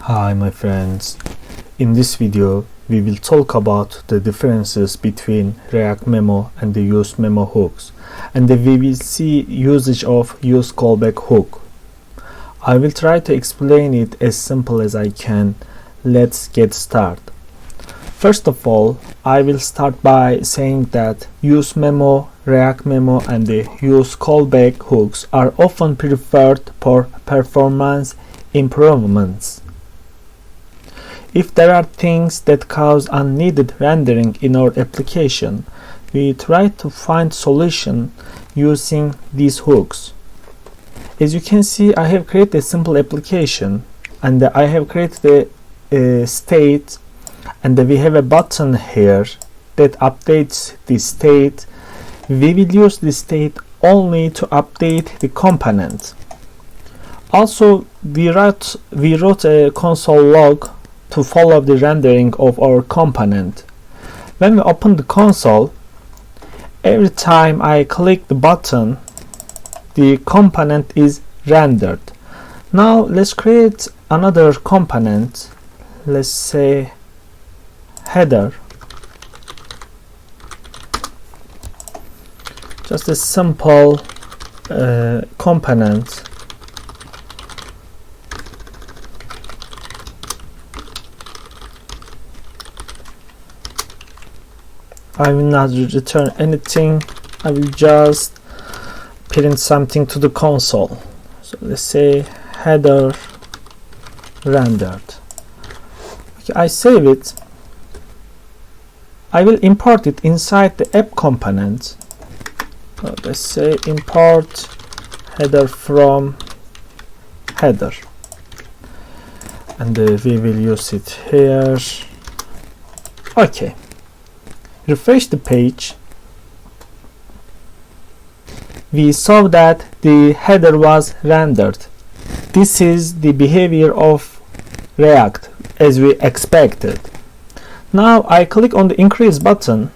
Hi my friends, in this video we will talk about the differences between React.memo and the useMemo hooks, and then we will see usage of useCallback hook. I will try to explain it as simple as I can. Let's get started. First of all, I will start by saying that useMemo, React.memo and the useCallback hooks are often preferred for performance improvements. If there are things that cause unneeded rendering in our application, we try to find solution using these hooks. As you can see, I have created a simple application, and I have created a state, and we have a button here that updates the state. We will use the state only to update the component. Also, we wrote a console log to follow the rendering of our component. When we open the console, every time I click the button, the component is rendered. Now let's create another component. Let's say header. Just a simple component. I will not return anything. I will just print something to the console. So let's say header rendered. Okay, I save it. I will import it inside the app component. So let's say import header from header, and we will use it here. Okay. Refresh the page. We saw that the header was rendered. This is the behavior of React as we expected. Now I click on the increase button.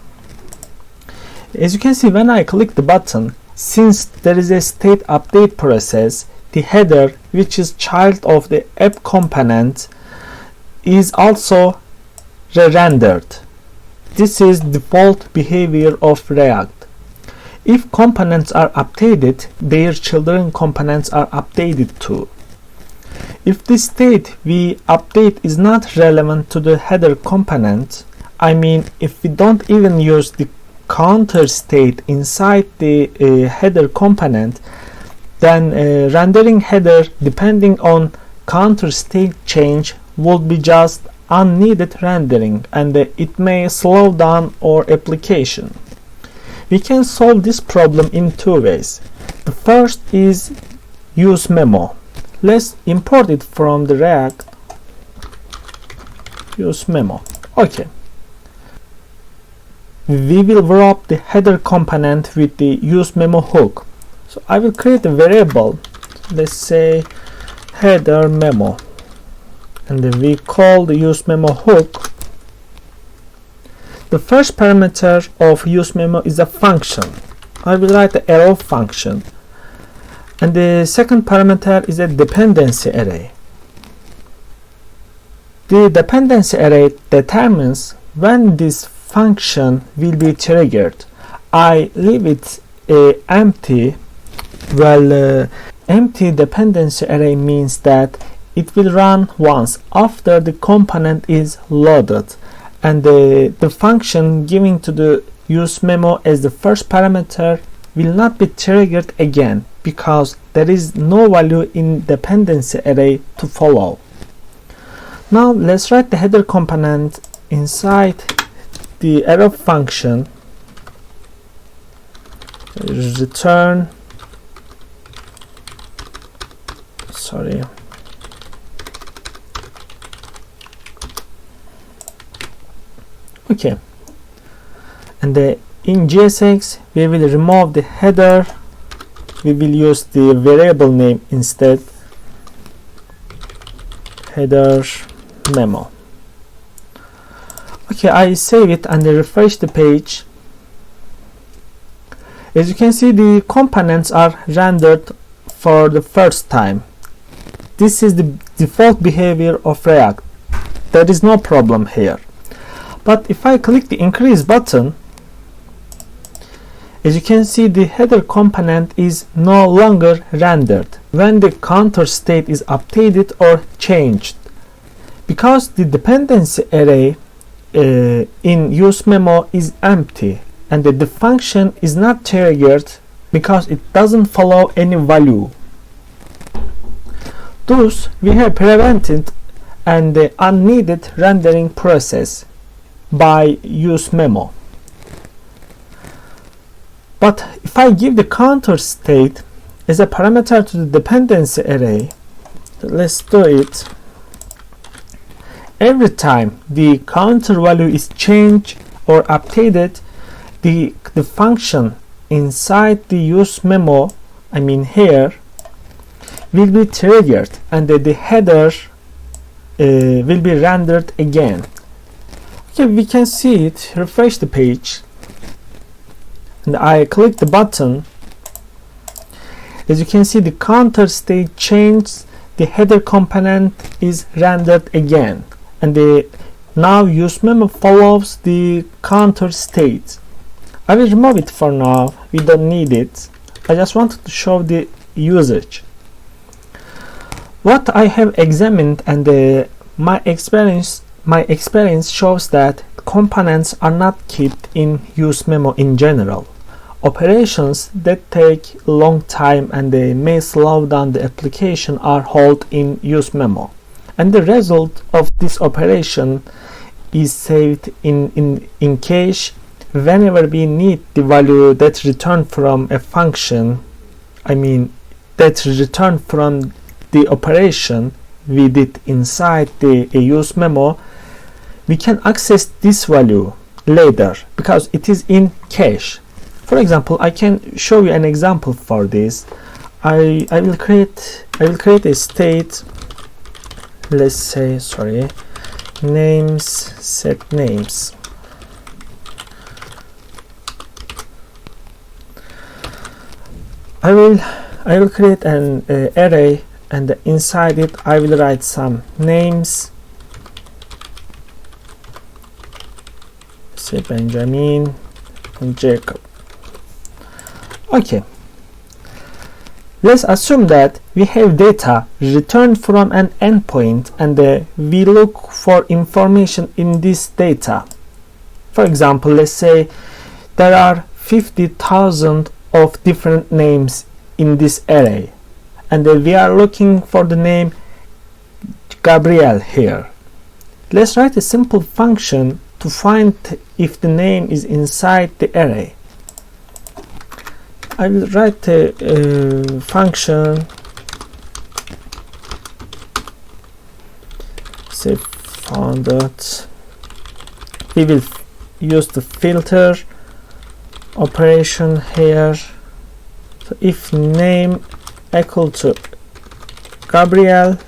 As you can see, when I click the button, since there is a state update process, the header, which is child of the app component, is also re-rendered. This is default behavior of React. If components are updated, their children components are updated too. If the state we update is not relevant to the header component, I mean if we don't even use the counter state inside the header component, then rendering header depending on counter state change would be just unneeded rendering, and it may slow down our application. We can solve this problem in two ways. The first is useMemo. Let's import it from the React. useMemo. Okay. We will wrap the header component with the useMemo hook. So I will create a variable. Let's say header memo. And then we call the useMemo hook. The first parameter of useMemo is a function. I will write the arrow function. And the second parameter is a dependency array. The dependency array determines when this function will be triggered. I leave it empty. Well, empty dependency array means that it will run once after the component is loaded, and the function given to the useMemo as the first parameter will not be triggered again because there is no value in dependency array to follow. Now let's write the header component inside the arrow function. Return. Sorry. Okay, and in JSX we will remove the header. We will use the variable name instead, header memo. Okay, I save it and refresh the page. As you can see, the components are rendered for the first time. this is the default behavior of React. There is no problem here. But if I click the increase button, as you can see, the header component is no longer rendered when the counter state is updated or changed, because the dependency array in useMemo is empty and the function is not triggered because it doesn't follow any value. Thus, we have prevented the unneeded rendering process by useMemo. But if I give the counter state as a parameter to the dependency array, let's do it. Every time the counter value is changed or updated, the function inside the useMemo, I mean here, will be triggered and the header will be rendered again. Okay, we can see it. Refresh the page and I click the button. As you can see, the counter state changed, the header component is rendered again, and now useMemo follows the counter state. I will remove it for now, we don't need it. I just wanted to show the usage. What I have examined and my experience shows that components are not kept in useMemo in general. Operations that take a long time and they may slow down the application are held in useMemo, and the result of this operation is saved in cache whenever we need the value that returned from a function, I mean that returned from the operation we did inside the useMemo. We can access this value later because it is in cache. For example, I can show you an example for this. I will create a state. Let's say, names, set names. I will create an array, and inside it I will write some names. Say Benjamin and Jacob. Okay, let's assume that we have data returned from an endpoint and we look for information in this data. For example, let's say there are 50,000 of different names in this array, and we are looking for the name Gabriel here. Let's write a simple function to find if the name is inside the array. I will write a function, say found that we will use the filter operation here. So if name equal to Gabriel,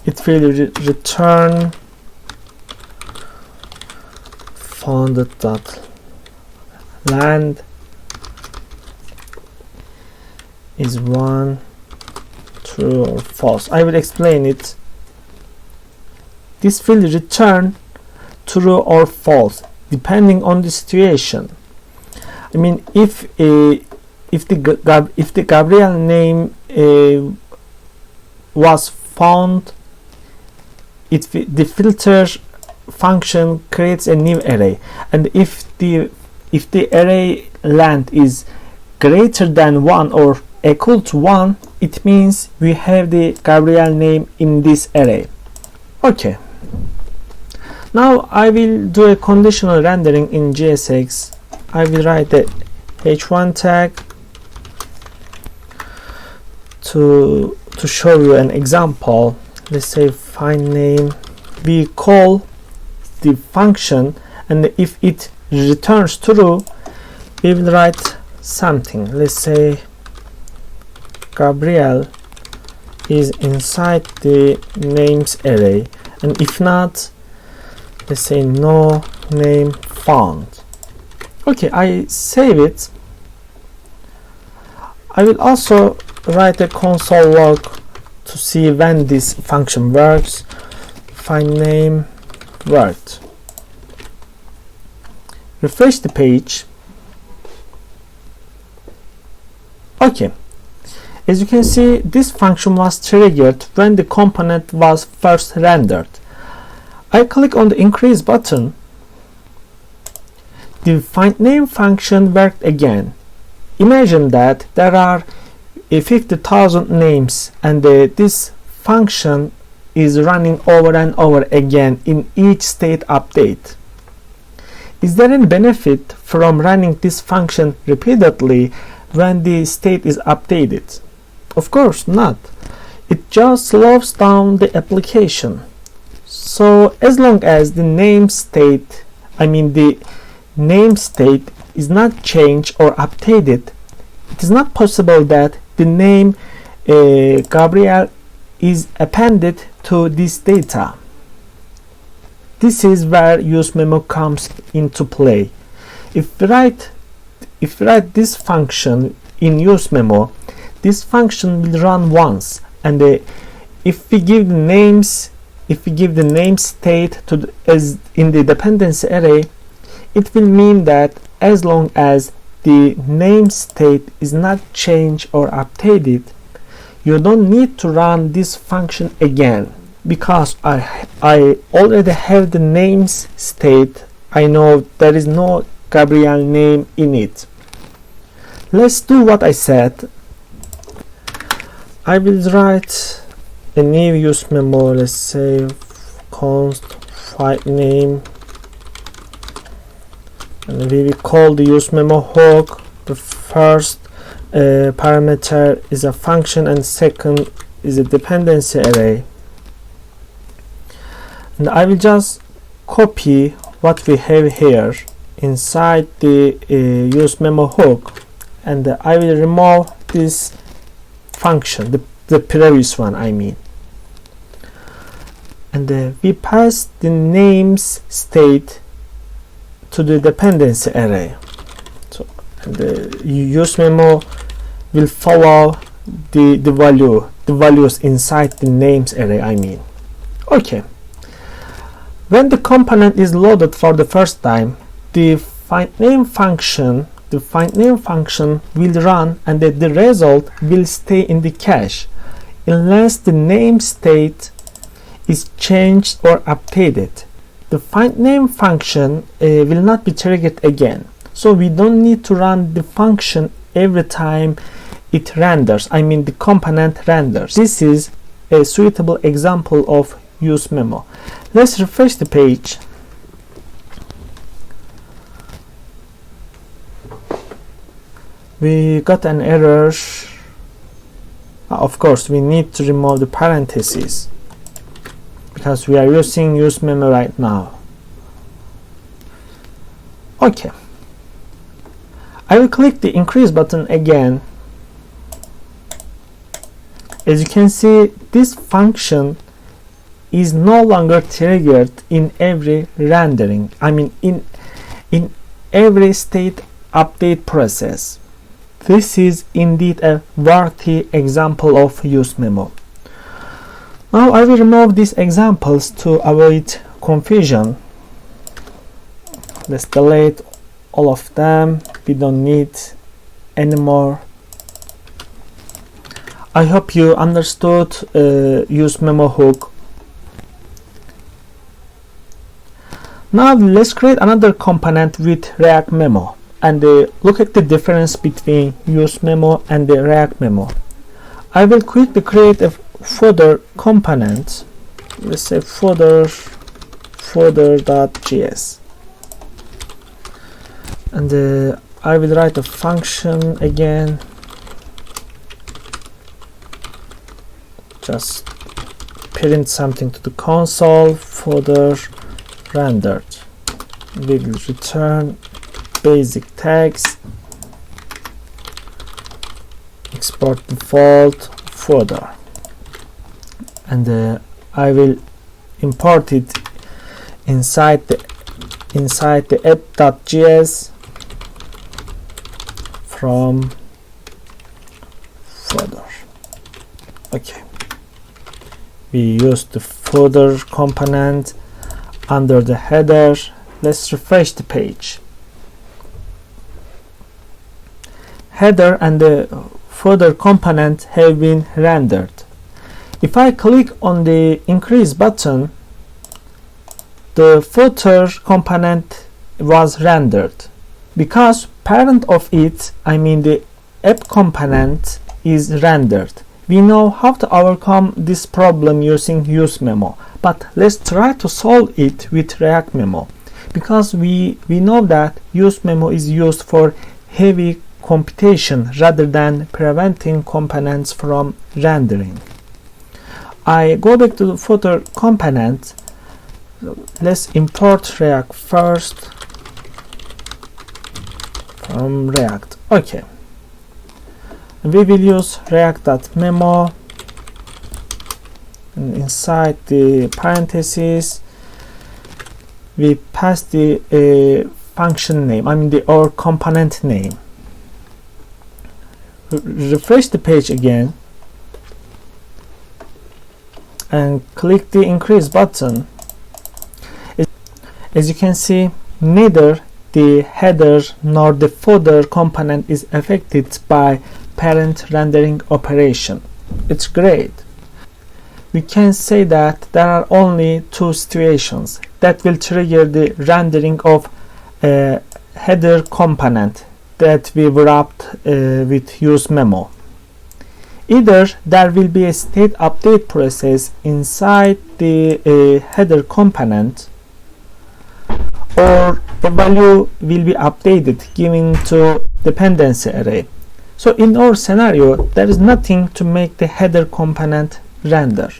it will return founded.land is 1, true or false. I will explain it. This will return true or false depending on the situation. I mean, if the Gabriel name was found, the filter function creates a new array, and if the array length is greater than 1 or equal to 1, it means we have the Gabriel name in this array. Okay, now I will do a conditional rendering in JSX. I will write the h1 tag to show you an example. Let's say find name. We call the function, and if it returns true, we will write something. Let's say Gabriel is inside the names array, and if not, let's say no name found. Okay, I save it. I will also write a console log to see when this function works. Find name worked. Refresh the page. Okay, as you can see, this function was triggered when the component was first rendered. I click on the increase button. The find name function worked again. Imagine that there are 50,000 names and this function is running over and over again in each state update. Is there any benefit from running this function repeatedly when the state is updated? Of course not. It just slows down the application. So as long as the name state is not changed or updated, it is not possible that the name Gabriel is appended to this data. This is where useMemo comes into play. If we write this function in useMemo, this function will run once, and if we give the name state as in the dependency array, it will mean that as long as the name state is not changed or updated, you don't need to run this function again, because I already have the names state. I know there is no Gabriel name in it. Let's do what I said. I will write a new useMemo. Let's say const find name, and we will call the useMemo hook. The first parameter is a function and second is a dependency array. And I will just copy what we have here inside the useMemo hook, and I will remove this function, the previous one I mean. And we pass the names state to the dependency array. So the useMemo will follow the values inside the names array I mean. Okay. When the component is loaded for the first time, the find name function will run, and the result will stay in the cache unless the name state is changed or updated. The find name function will not be triggered again, so we don't need to run the function every time it renders, the component renders. This is a suitable example of useMemo. Let's refresh the page. We got an error. Of course, we need to remove the parentheses because we are using useMemo right now. Okay. I will click the increase button again. As you can see, this function is no longer triggered in every rendering, in every state update process. This is indeed a worthy example of useMemo. Now I will remove these examples to avoid confusion. Let's delete all of them. We don't need anymore. I hope you understood useMemo hook. Now let's create another component with React.memo and look at the difference between useMemo and the React.memo. I will quickly create a footer component. Let's say footer.js, and I will write a function again. Just print something to the console. Footer rendered. We will return basic tags, export default footer, and I will import it inside the app.js from footer. Okay, we use the footer component under the header. Let's refresh the page. Header and the footer component have been rendered. If I click on the increase button, the footer component was rendered. Because parent of it, I mean the app component, is rendered. We know how to overcome this problem using useMemo, but let's try to solve it with React.memo, because we know that useMemo is used for heavy computation rather than preventing components from rendering. I go back to the footer component. Let's import React first from React. Okay, we will use React.memo, and inside the parentheses we pass the function name, I mean our component name. Refresh the page again and click the increase button. As you can see, neither the header nor the footer component is affected by parent rendering operation. It's great. We can say that there are only two situations that will trigger the rendering of a header component that we wrapped with useMemo. Either there will be a state update process inside the header component, or the value will be updated given to dependency array. So in our scenario, there is nothing to make the header component render.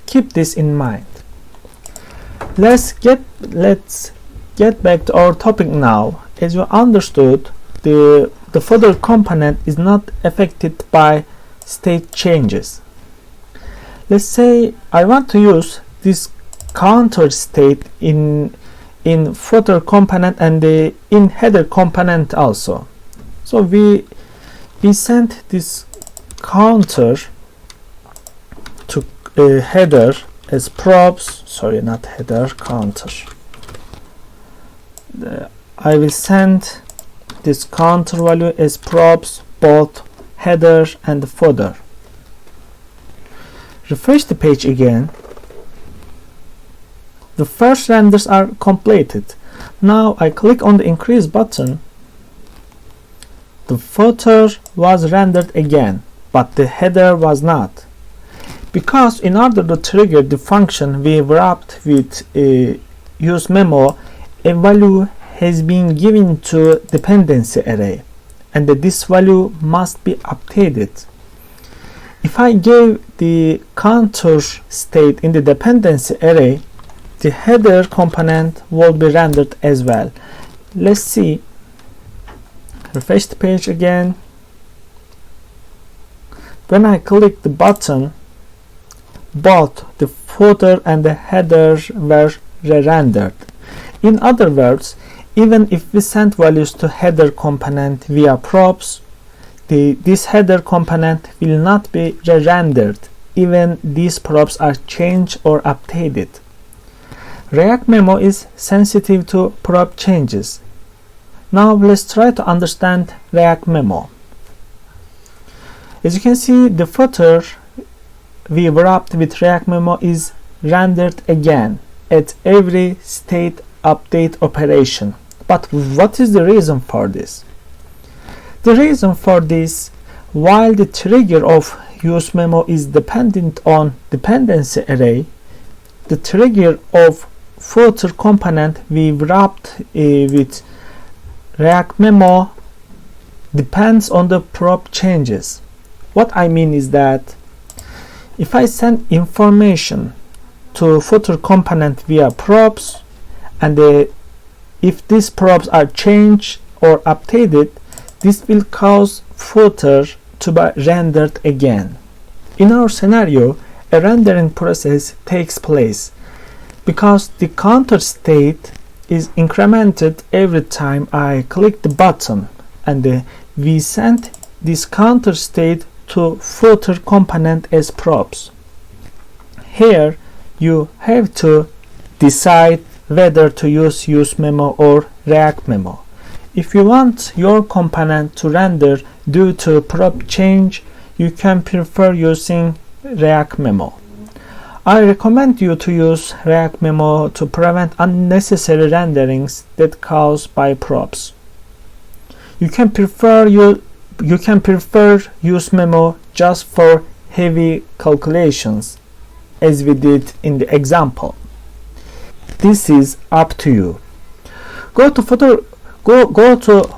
Keep this in mind. Let's get back to our topic now. As you understood, the footer component is not affected by state changes. Let's say I want to use this counter state in footer component and the in header component also. So we sent this counter to header as props. Sorry, not header, counter. I will send this counter value as props both header and footer. Refresh the page again. The first renders are completed. Now I click on the increase button. The footer was rendered again, but the header was not. Because in order to trigger the function we wrapped with useMemo, a value has been given to dependency array, and this value must be updated. If I gave the counter state in the dependency array, the header component will be rendered as well. Let's see. Refresh the page again. When I click the button, both the footer and the header were re-rendered. In other words, even if we send values to header component via props, this header component will not be re-rendered even these props are changed or updated. React.memo is sensitive to prop changes. Now let's try to understand React.memo. As you can see, the footer we wrapped with React.memo is rendered again at every state update operation. But what is the reason for this? The reason for this, while the trigger of useMemo is dependent on dependency array, the trigger of footer component we wrapped with React.memo depends on the prop changes. What I mean is that if I send information to footer component via props, and if these props are changed or updated, this will cause footer to be rendered again. In our scenario, a rendering process takes place because the counter state is incremented every time I click the button, and we send this counter state to footer component as props. Here you have to decide whether to use useMemo or React.memo. If you want your component to render due to prop change, you can prefer using React.memo. I recommend you to use React.memo to prevent unnecessary renderings that caused by props. You can prefer useMemo just for heavy calculations, as we did in the example. This is up to you. Go to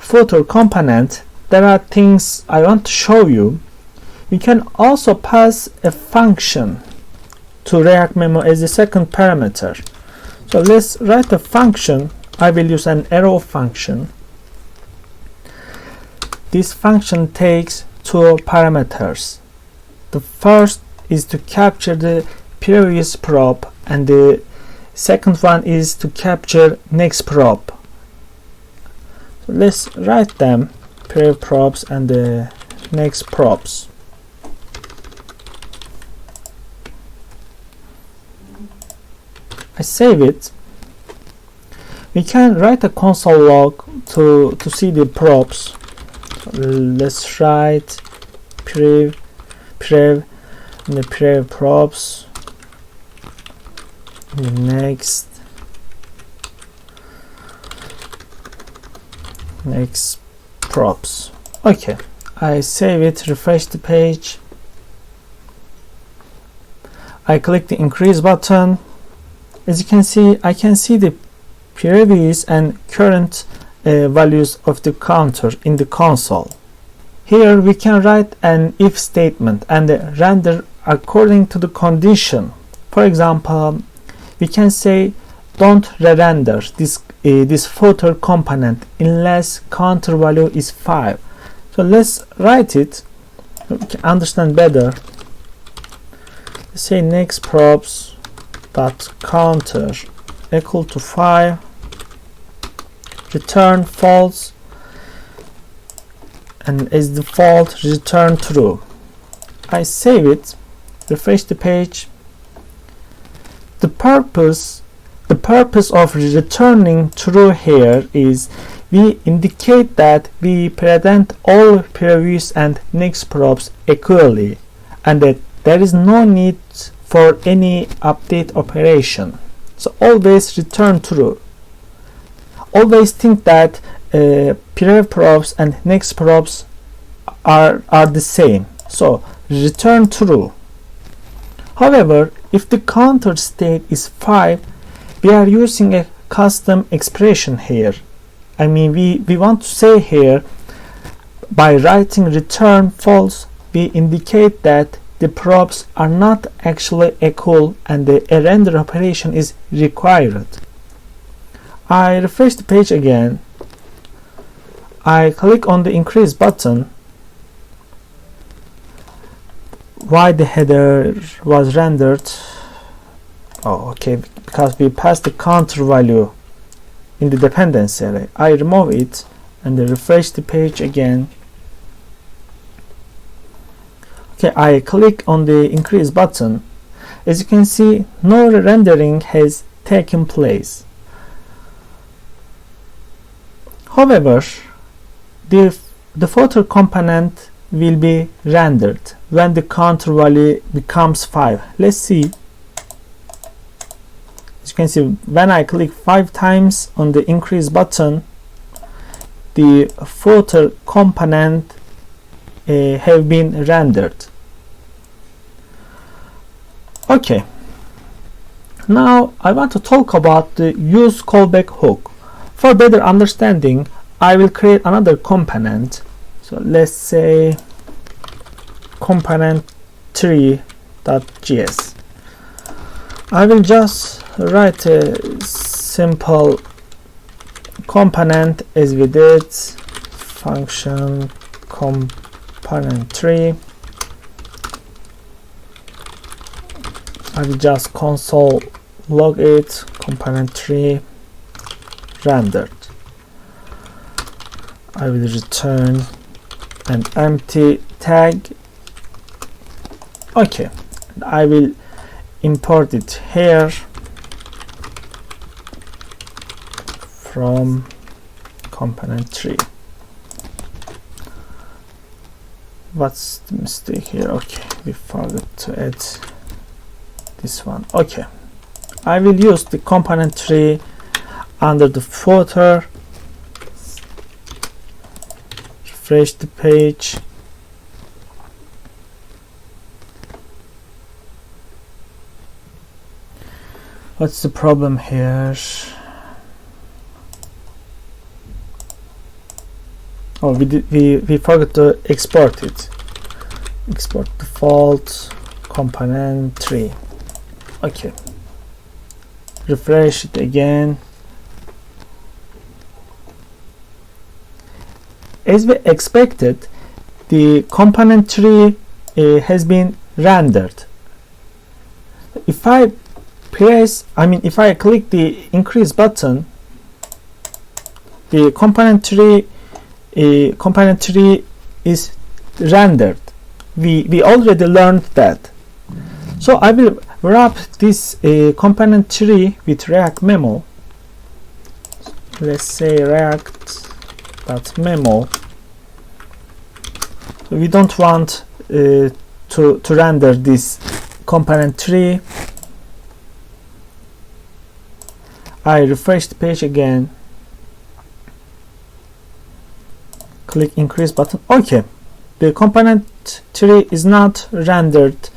footer component. There are things I want to show you. You can also pass a function to React.memo as a second parameter. So let's write a function. I will use an arrow function. This function takes two parameters. The first is to capture the previous prop, and the second one is to capture next prop. So let's write them, previous props and the next props. I save it. We can write a console log to see the props. Let's write prev and the prev props, and the next props. Okay, I save it, refresh the page. I click the increase button. As you can see, I can see the previous and current values of the counter in the console. Here we can write an if statement and render according to the condition. For example, we can say don't re-render this footer component unless counter value is 5. So let's write it so we can understand better. Let's say next props dot counter equal to 5, return false, and as default return true. I save it, refresh the page. The purpose of returning true here is we indicate that we present all previous and next props equally, and that there is no need for any update operation. So always return true. Always think that previous props and next props are the same. So return true. However, if the counter state is 5, we are using a custom expression here. I mean, we want to say here, by writing return false, we indicate that the props are not actually equal and a render operation is required. I refresh the page again. I click on the increase button. Why the header was rendered? Oh, okay, because we passed the counter value in the dependency array. I remove it and refresh the page again. Okay, I click on the increase button. As you can see, no rendering has taken place. However, the footer component will be rendered when the counter value becomes 5. Let's see. As you can see, when I click 5 times on the increase button, the footer component have been rendered. Okay, now I want to talk about the useCallback hook. For better understanding, I will create another component. So let's say component 3.js. I will just write a simple component as we did, function component 3. I will just console log it, component 3 rendered. I will return an empty tag Okay, I will import it here from component tree. What's the mistake here? Okay, we forgot to add this one. Okay, I will use the component tree under the footer. Refresh the page. What's the problem here? Oh, we forgot to export it. Export default component tree. Okay. Refresh it again. As we expected, the component tree has been rendered. If I click the increase button, the component tree is rendered. We already learned that. So I will wrap this component tree with React.memo. Let's say React.memo. We don't want to render this component tree. I refresh the page again. Click increase button. Okay, the component tree is not rendered.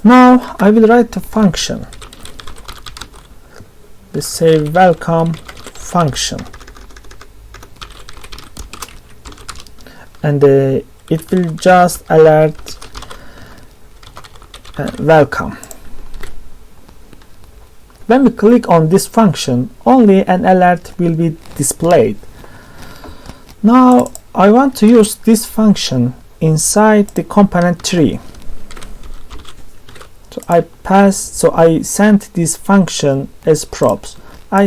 Now I will write a function. Let's say welcome function, and it will just alert welcome. When we click on this function, only an alert will be displayed. Now I want to use this function inside the component tree. So I sent this function as props. I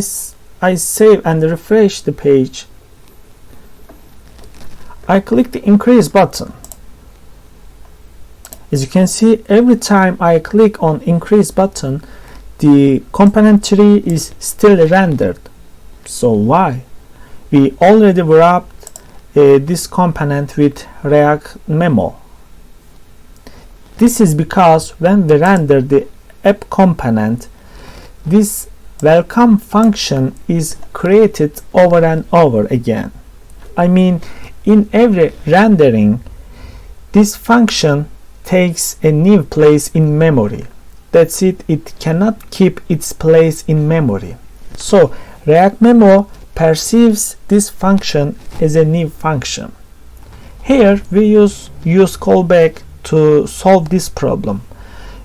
save and refresh the page. I click the increase button. As you can see, every time I click on increase button, the component tree is still rendered. So why? We already wrapped this component with React.memo. This is because when we render the app component, this welcome function is created over and over again. I mean, in every rendering, this function takes a new place in memory. That's it, it cannot keep its place in memory. So React.memo perceives this function as a new function. Here we use useCallback to solve this problem.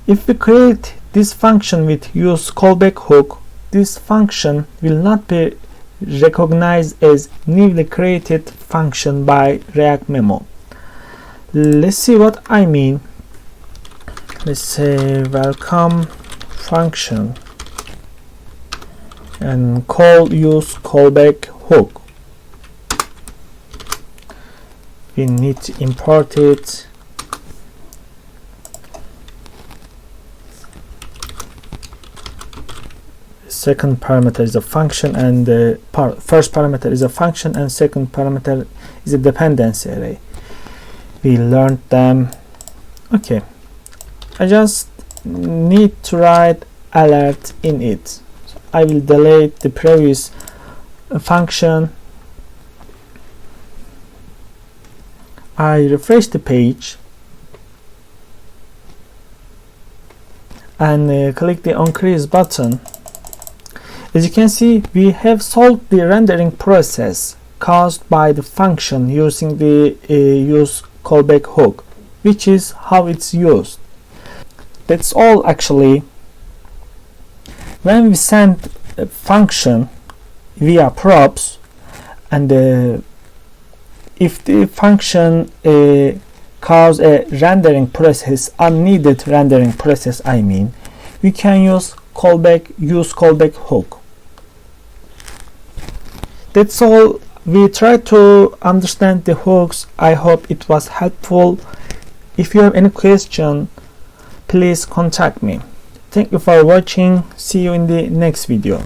If we create this function with useCallback hook, this function will not be recognized as newly created function by React.memo. Let's see what I mean. Let's say welcome function and call useCallback hook. We need to import it. Second parameter is a function, and the first parameter is a function, and second parameter is a dependency array. We learned them. Okay, I just need to write alert in it. So I will delete the previous function. I refresh the page and click the increase button. As you can see, we have solved the rendering process caused by the function using the useCallback hook, which is how it's used. That's all actually. When we send a function via props, and if the function cause a rendering process, unneeded rendering process, I mean, we can use useCallback hook. That's all. We try to understand the hooks. I hope it was helpful. If you have any question, please contact me. Thank you for watching. See you in the next video.